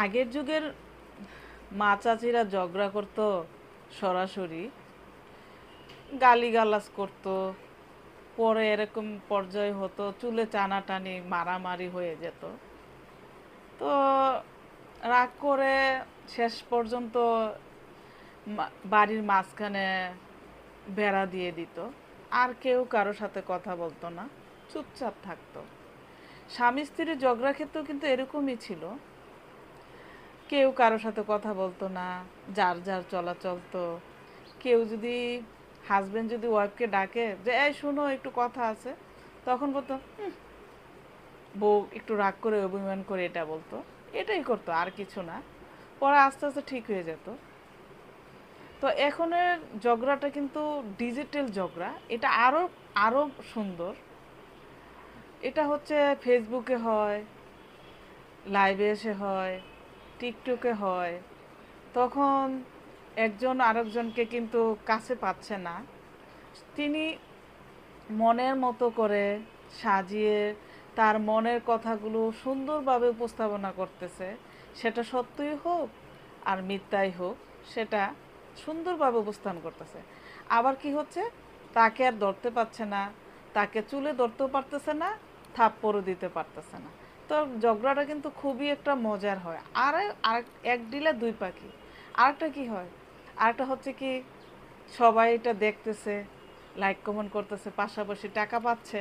আগের যুগের মা চাচিরা ঝগড়া করতো সরাসরি, গালিগালাজ করতো, পরে এরকম পর্যায়ে হতো চুলে টানাটানি মারামারি হয়ে যেত। তো রাগ করে শেষ পর্যন্ত বাড়ির মাঝখানে বেড়া দিয়ে দিত, আর কেউ কারো সাথে কথা বলতো না, চুপচাপ থাকতো। স্বামী স্ত্রীর ঝগড়া ক্ষেত্রেও কিন্তু এরকমই ছিল, কেউ কারো সাথে কথা বলতো না, যার যার চলা চলতো। কেউ যদি হাজবেন্ড যদি ওয়াইফকে ডাকে যে এই শুনো একটু কথা আছে, তখন বলতো বউ একটু রাগ করে অভিমান করে এটা বলতো, এটাই করতো আর কিছু না। পরে আস্তে আস্তে ঠিক হয়ে যেত। তো এখনের ঝগড়াটা কিন্তু ডিজিটাল ঝগড়া, এটা আরো আরো সুন্দর। এটা হচ্ছে ফেসবুকে হয়, লাইভে এসে হয়, টিকটকে হয়। তখন একজন আরেকজনকে কিন্তু কাছে পাচ্ছে না, তিনি মনের মতো করে সাজিয়ে তার মনের কথাগুলো সুন্দরভাবে উপস্থাপনা করতেছে। সেটা সত্যই হোক আর মিথ্যাই হোক, সেটা সুন্দরভাবে উপস্থাপন করতেছে। আবার কি হচ্ছে, তাকে আর ধরতে পারছে না, তাকে চুলে ধরতেও পারতেছে না, থাপ্পড়ও দিতে পারতেছে না। তো ঝগড়াটা কিন্তু খুবই একটা মজার হয়। আর আর এক ডিলে দুই পাখি। আরেকটা কি হয়, আরেকটা হচ্ছে কি, সবাই এটা দেখতেছে, লাইক কমেন্ট করতেছে, পাশাপাশি টাকা পাচ্ছে,